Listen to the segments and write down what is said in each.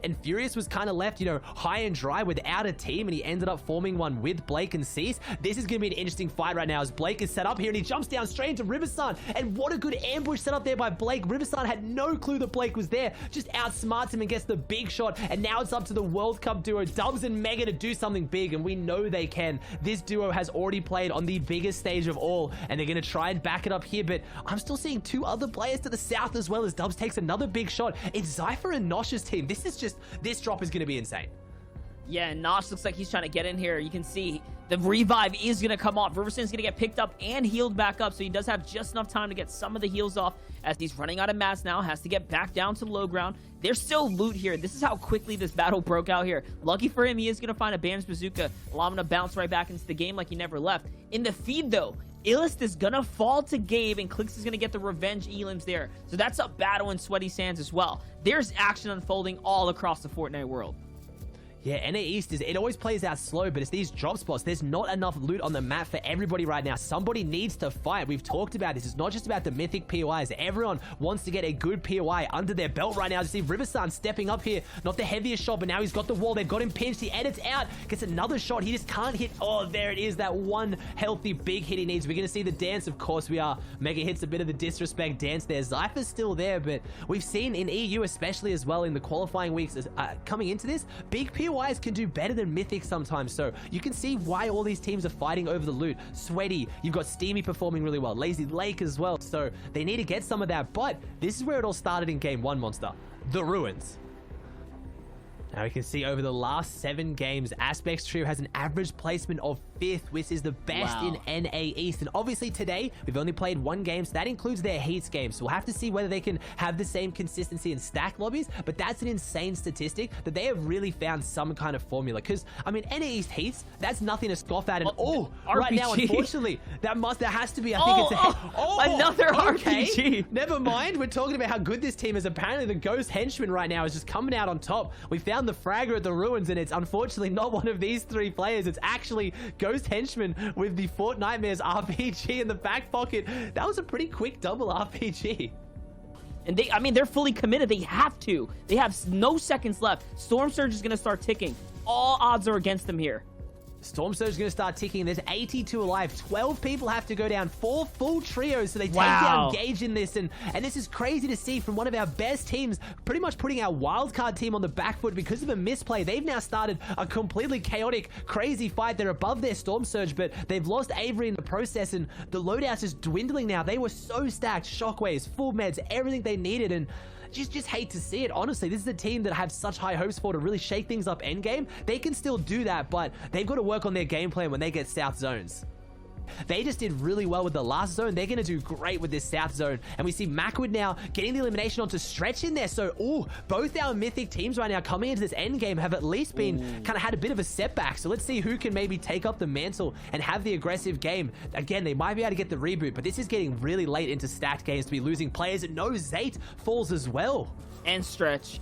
and Furious was kind of left, you know, high and dry without a team, and he ended up forming one with Blake and Cease. This is going to be an interesting fight right now as Blake is set up here, and he jumps down straight into Riversun, and what a good ambush set up there by Blake. Riversun had no clue that Blake was there, just outsmarts him and gets the big shot, and now it's up to the World Cup duo, Dubs and Mega, to do something big, and we know they can. This duo has already played on the biggest stage of all, and they're going to try and back it up here, but I'm still seeing two other players to the south as well as Dubs takes another big shot. It's Zypher and Nosh's team. This drop is going to be insane. Yeah, and Nosh looks like he's trying to get in here. You can see the revive is going to come off. Riversun's going to get picked up and healed back up, so he does have just enough time to get some of the heals off as he's running out of mats now, has to get back down to low ground. There's still loot here. This is how quickly this battle broke out here. Lucky for him, he is going to find a Bam's Bazooka, allow him to bounce right back into the game like he never left. In the feed, though, Illist is gonna fall to Gabe, and Clix is gonna get the revenge elims there. So that's a battle in Sweaty Sands as well. There's action unfolding all across the Fortnite world. Yeah, NA East it always plays out slow, but it's these drop spots. There's not enough loot on the map for everybody right now. Somebody needs to fight. We've talked about this. It's not just about the mythic POIs. Everyone wants to get a good POI under their belt right now. To see Riversun stepping up here. Not the heaviest shot, but now he's got the wall. They've got him pinched. He edits out. Gets another shot. He just can't hit. Oh, there it is. That one healthy big hit he needs. We're going to see the dance. Of course we are. Mega hits a bit of the disrespect dance there. Zypher's still there, but we've seen in EU especially as well in the qualifying weeks coming into this, big POIs can do better than Mythic sometimes, so you can see why all these teams are fighting over the loot. Sweaty, you've got Steamy performing really well, Lazy Lake as well, so they need to get some of that, but this is where it all started in game 1, Monster. The Ruins. Now we can see over the last 7 games, Aspects Trio has an average placement of 5th, which is the best in NA East. And obviously today, we've only played 1 game, so that includes their Heats game. So we'll have to see whether they can have the same consistency in stack lobbies, but that's an insane statistic that they have really found some kind of formula. Because, I mean, NA East Heats, that's nothing to scoff at. And right now, unfortunately, there has to be, I think it's another okay. RPG. Never mind, we're talking about how good this team is. Apparently, the Ghost Henchman right now is just coming out on top. We found the Fragger at the Ruins, and it's unfortunately not one of these 3 players. It's actually Ghost Henchman with the Fort Nightmares RPG in the back pocket. That was a pretty quick double RPG. And they're fully committed. They have to. They have no seconds left. Storm Surge is going to start ticking. All odds are against them here. Storm Surge is going to start ticking. There's 82 alive. 12 people have to go down. 4 full trios, so they take down Gage in this. And this is crazy to see from one of our best teams, pretty much putting our wildcard team on the back foot because of a misplay. They've now started a completely chaotic, crazy fight. They're above their Storm Surge, but they've lost Avery in the process, and the loadout is dwindling now. They were so stacked. Shockwaves, full meds, everything they needed, and just hate to see it. Honestly, this is a team that I have such high hopes for to really shake things up endgame. They can still do that, but they've got to work on their game plan when they get south zones. They just did really well with the last zone. They're going to do great with this south zone. And we see Macwood now getting the elimination onto Stretch in there. So, both our mythic teams right now coming into this end game have at least been kind of had a bit of a setback. So let's see who can maybe take up the mantle and have the aggressive game. Again, they might be able to get the reboot, but this is getting really late into stacked games to be losing players. And no, Zayt falls as well. And Stretch.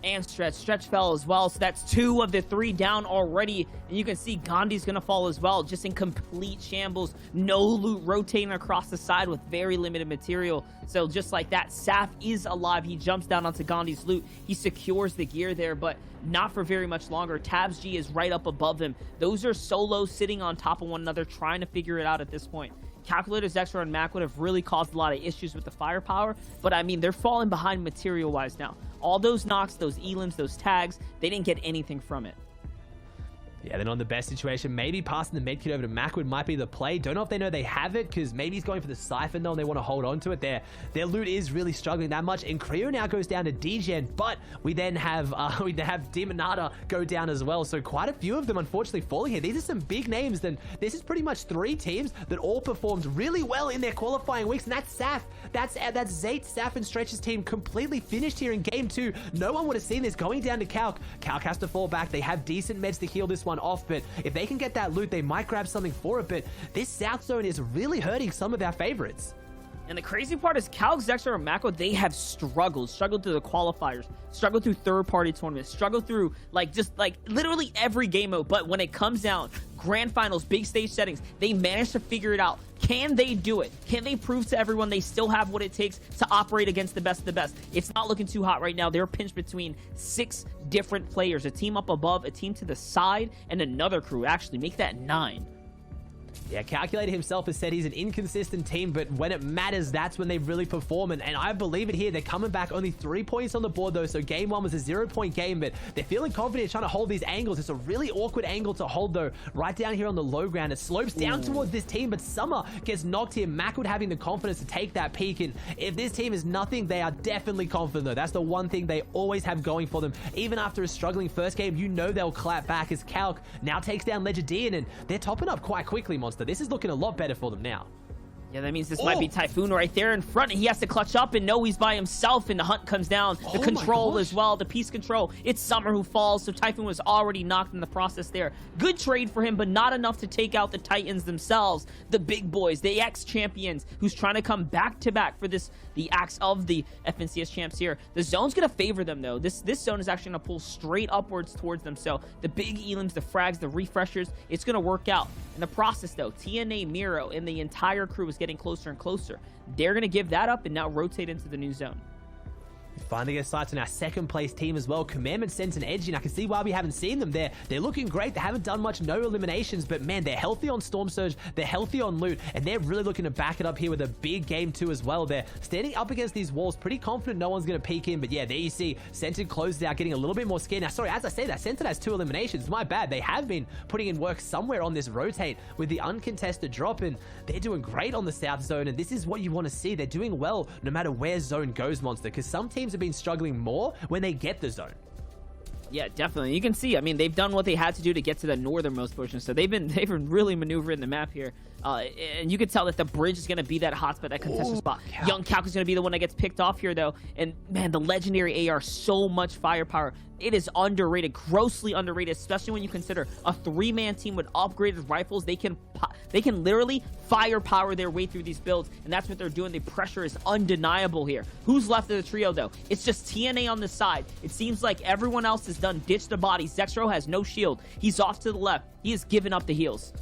Stretch fell as well, so that's 2 of the 3 down already. And you can see Gandhi's gonna fall as well, just in complete shambles. No loot, rotating across the side with very limited material. So just like that, Saf is alive. He jumps down onto Gandhi's loot. He secures the gear there, but not for very much longer. Tabs G is right up above him. Those are solos sitting on top of one another, trying to figure it out at this point. Calculators, Dexter, and Macwood have really caused a lot of issues with the firepower, but I mean, they're falling behind material-wise now. All those knocks, those elims, those tags, they didn't get anything from it. Yeah, they're not in the best situation. Maybe passing the medkit over to Macwood might be the play. Don't know if they know they have it, because maybe he's going for the Siphon though, and they want to hold on to it there. Their loot is really struggling that much, and Creo now goes down to Degen, but we then have Demonata go down as well. So quite a few of them, unfortunately, falling here. These are some big names. Then this is pretty much 3 teams that all performed really well in their qualifying weeks, and that's Saf. That's Zayt, Saf, and Stretch's team completely finished here in game 2. No one would have seen this going down to Calc. Calc has to fall back. They have decent meds to heal this one off, but if they can get that loot, they might grab something for it. But this south zone is really hurting some of our favorites. And the crazy part is Calc, Zexor, and Mako, they have struggled through the qualifiers, struggled through third-party tournaments, struggled through, literally every game mode. But when it comes down, grand finals, big stage settings, they managed to figure it out. Can they do it? Can they prove to everyone they still have what it takes to operate against the best of the best? It's not looking too hot right now. They're pinched between 6 different players, a team up above, a team to the side, and another crew. Actually, make that 9. Yeah, Calculator himself has said he's an inconsistent team, but when it matters, that's when they really perform. And I believe it here. They're coming back only 3 points on the board, though. So game 1 was a 0-point game, but they're feeling confident trying to hold these angles. It's a really awkward angle to hold, though. Right down here on the low ground. It slopes down towards this team, but Summer gets knocked here. Mac would having the confidence to take that peek. And if this team is nothing, they are definitely confident, though. That's the one thing they always have going for them. Even after a struggling first game, you know they'll clap back as Calc now takes down Legendian, and they're topping up quite quickly, Monster. This is looking a lot better for them now. Yeah, that means this might be Typhoon right there in front, and he has to clutch up and know he's by himself, and the hunt comes down. The control as well, the piece control. It's Summer who falls, so Typhoon was already knocked in the process there. Good trade for him, but not enough to take out the Titans themselves. The big boys, the ex-champions, who's trying to come back-to-back for the axe of the FNCS champs here. The zone's going to favor them, though. This zone is actually going to pull straight upwards towards them, so the big elims, the frags, the refreshers, it's going to work out. In the process, though, TNA, Miro, and the entire crew is getting closer and closer. They're going to give that up and now rotate into the new zone. Finally get sights on our second place team as well. Commandment, Sense, and Edgy, and I can see why we haven't seen them there. They're looking great. They haven't done much, no eliminations, but man, they're healthy on Storm Surge. They're healthy on Loot, and they're really looking to back it up here with a big game too as well. They're standing up against these walls, pretty confident no one's going to peek in, but yeah, there you see Scented closes out, getting a little bit more scared. Now, sorry, as I say that, Scented has 2 eliminations. My bad. They have been putting in work somewhere on this rotate with the uncontested drop, and they're doing great on the South Zone, and this is what you want to see. They're doing well no matter where zone goes, Monster, because some teams have been struggling more when they get the zone. Yeah, definitely. You can see, I mean, they've done what they had to do to get to the northernmost portion, so they've been really maneuvering the map here. And you can tell that the bridge is going to be that hotspot, that contested spot. Young Calc is going to be the one that gets picked off here, though. And, man, the legendary AR, so much firepower. It is underrated, grossly underrated, especially when you consider a 3-man team with upgraded rifles. They can literally firepower their way through these builds, and that's what they're doing. The pressure is undeniable here. Who's left of the trio, though? It's just TNA on the side. It seems like everyone else is done. Ditch the body. Zexro has no shield. He's off to the left. He has given up the heals.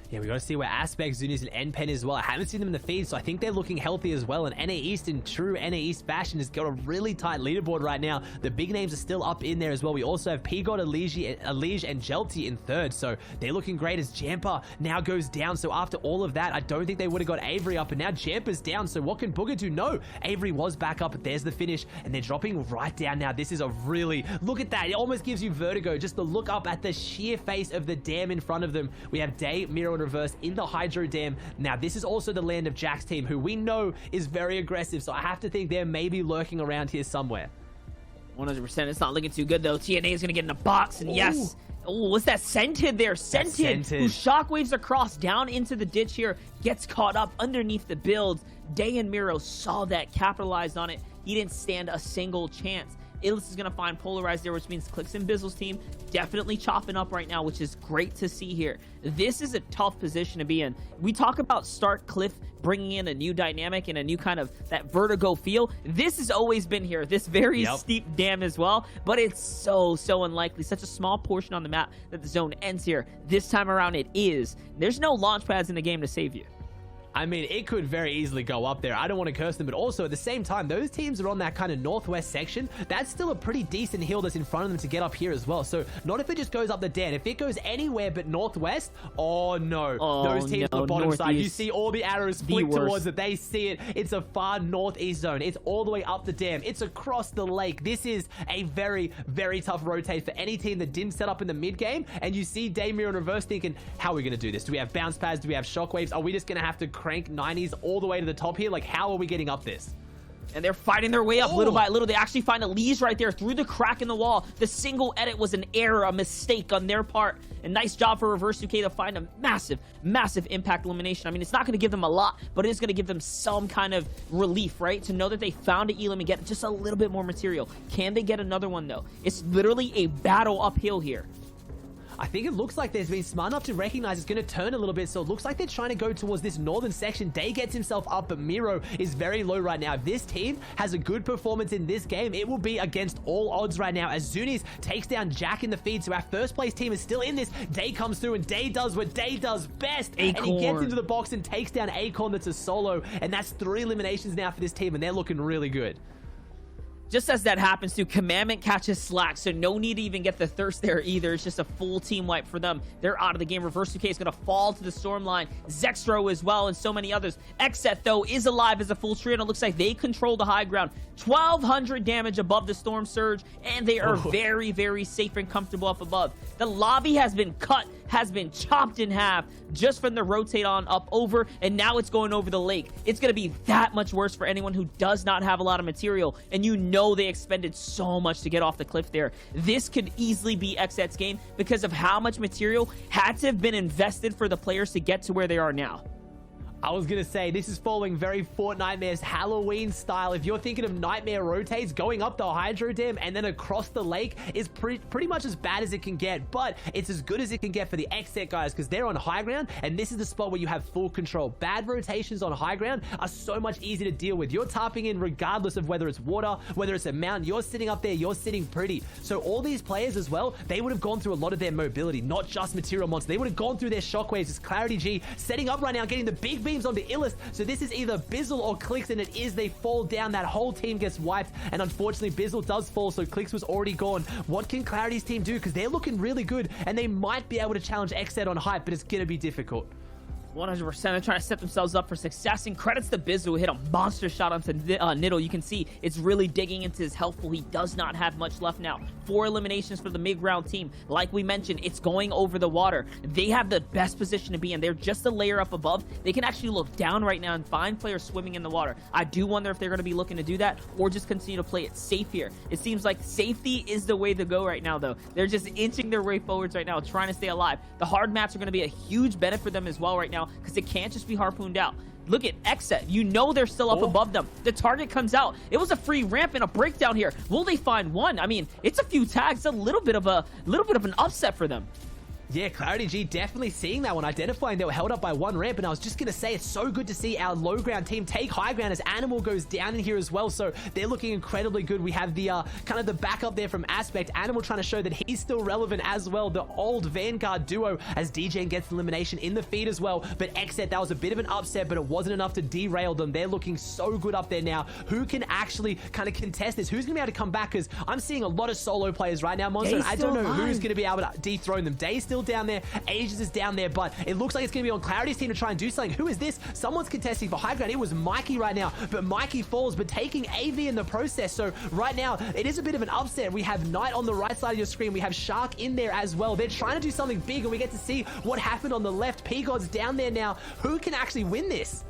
Yeah, we got to see where Aspect, Zuni's, and NPen as well. I haven't seen them in the feed, so I think they're looking healthy as well. And NA East, in true NA East fashion, has got a really tight leaderboard right now. The big names are still up in there as well. We also have Pigod, Alige, and Jelty in third, so they're looking great as Jampa now goes down. So after all of that, I don't think they would have got Avery up, and now Jampa's down. So what can Booger do? No, Avery was back up, but there's the finish, and they're dropping right down now. This is a really, look at that. It almost gives you vertigo just to look up at the sheer face of the dam in front of them. We have Day, Miro, and Reverse in the Hydro Dam. Now, this is also the land of Jack's team, who we know is very aggressive, so I have to think they're maybe lurking around here somewhere. 100%. It's not looking too good, though. TNA is going to get in a box, and yes. Oh, what's that? Scented there. Scented, who shockwaves across down into the ditch here, gets caught up underneath the builds. Day and Miro saw that, capitalized on it. He didn't stand a single chance. Illis is going to find Polarized there, which means Clicks and Bizzle's team definitely chopping up right now, which is great to see here. This is a tough position to be in. We talk about Start Cliff bringing in a new dynamic and a new kind of that vertigo feel. This has always been here, this very steep dam as well, but it's so unlikely. Such a small portion on the map that the zone ends here. This time around it is. There's no launch pads in the game to save you. I mean, it could very easily go up there. I don't want to curse them, but also at the same time, those teams are on that kind of northwest section. That's still a pretty decent hill that's in front of them to get up here as well. So not if it just goes up the dam. If it goes anywhere but northwest, oh no. Those teams on the bottom side, you see all the arrows flick towards it. They see it. It's a far northeast zone. It's all the way up the dam. It's across the lake. This is a very, very tough rotate for any team that didn't set up in the mid game. And you see Damir in reverse thinking, how are we going to do this? Do we have bounce pads? Do we have shockwaves? Are we just going to have to crank 90s all the way to the top here? Like, how are we getting up this? And they're fighting their way up little by little. They actually find Elise right there through the crack in the wall. The single edit was an error, a mistake on their part. And nice job for Reverse UK to find a massive impact elimination. I mean, it's not going to give them a lot, but it is going to give them some kind of relief, right? To know that they found an Elim and get just a little bit more material. Can they get another one, though? It's literally a battle uphill here. I think it looks like there's been smart enough to recognize it's going to turn a little bit, so it looks like they're trying to go towards this northern section. Day gets himself up, but Miro is very low right now. If this team has a good performance in this game, it will be against all odds right now, as Zuni's takes down Jack in the feed, so our first place team is still in this. Day comes through, and Day does what Day does best, and he gets into the box and takes down Acorn. That's a solo, and that's 3 eliminations now for this team, and they're looking really good. Just as that happens too, Commandment catches slack, so no need to even get the thirst there either. It's just a full team wipe for them. They're out of the game. Reverse 2K is going to fall to the storm line. Zextro as well, and so many others. Xset, though, is alive as a full trio, and it looks like they control the high ground. 1,200 damage above the storm surge, and they are very, very safe and comfortable up above. The lobby has been cut, has been chopped in half just from the rotate on up over, and now it's going over the lake. It's going to be that much worse for anyone who does not have a lot of material, and you know they expended so much to get off the cliff there. This could easily be Xset's game because of how much material had to have been invested for the players to get to where they are now. I was going to say, this is following very Fortnite's Halloween style. If you're thinking of Nightmare rotates, going up the Hydro Dam and then across the lake is pretty much as bad as it can get, but it's as good as it can get for the Xset guys because they're on high ground, and this is the spot where you have full control. Bad rotations on high ground are so much easier to deal with. You're tapping in regardless of whether it's water, whether it's a mountain. You're sitting up there, you're sitting pretty. So all these players as well, they would have gone through a lot of their mobility, not just material monster. They would have gone through their shockwaves. It's Clarity G setting up right now, getting the big beams onto Illest. So this is either Bizzle or Clicks, and it is. They fall down. That whole team gets wiped, and unfortunately Bizzle does fall, so Clicks was already gone. What can Clarity's team do? Because they're looking really good, and they might be able to challenge Xset on hype, but it's going to be difficult. 100%. They're trying to set themselves up for success, and credits to Bizzle, who hit a monster shot onto Niddle. You can see it's really digging into his health pool. He does not have much left now. 4 eliminations for the mid-round team. Like we mentioned, it's going over the water. They have the best position to be in. They're just a layer up above. They can actually look down right now and find players swimming in the water. I do wonder if they're going to be looking to do that or just continue to play it safe here. It seems like safety is the way to go right now, though. They're just inching their way forwards right now, trying to stay alive. The hard mats are going to be a huge benefit for them as well right now, because it can't just be harpooned out. Look at Xset. You know they're still up above them. The target comes out. It was a free ramp and a breakdown here. Will they find one? I mean, it's a few tags, a little bit of an upset for them. Yeah, Clarity G definitely seeing that one, identifying they were held up by 1 ramp, and I was just going to say, it's so good to see our low ground team take high ground as Animal goes down in here as well, so they're looking incredibly good. We have the kind of the backup there from Aspect. Animal trying to show that he's still relevant as well, the old Vanguard duo, as DJ gets elimination in the feed as well, but Xset, that was a bit of an upset, but it wasn't enough to derail them. They're looking so good up there now. Who can actually kind of contest this? Who's going to be able to come back? Because I'm seeing a lot of solo players right now, Monster, and I don't know who's going to be able to dethrone them. Day's still down there, Ages is down there, but it looks like it's going to be on Clarity's team to try and do something. Who is this? Someone's contesting for high ground. It was Mikey right now, but Mikey falls, but taking AV in the process. So right now, it is a bit of an upset. We have Knight on the right side of your screen. We have Shark in there as well. They're trying to do something big, and we get to see what happened on the left. P-God's down there now. Who can actually win this?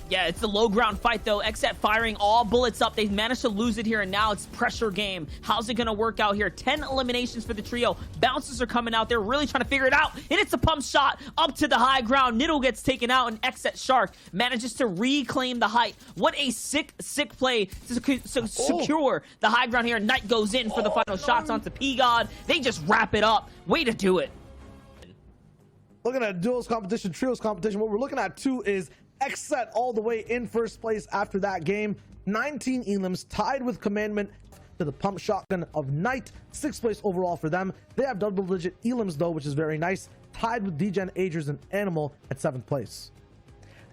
Yeah, it's the low ground fight, though. Xset firing all bullets up. They've managed to lose it here, and now it's pressure game. How's it going to work out here? 10 eliminations for the trio. Bouncers are coming out. They're really trying to figure it out, and it's a pump shot up to the high ground. Niddle gets taken out, and Xset Shark manages to reclaim the height. What a sick play to secure the high ground here. Knight goes in for the final shots onto P-God. They just wrap it up. Way to do it. Looking at duos competition, trios competition, what we're looking at too is Xset all the way in first place after that game. 19 elims, tied with Commandment to the pump shotgun of Knight. 6th place overall for them. They have double-digit elims though, which is very nice. Tied with Degen, Agers, and Animal at 7th place.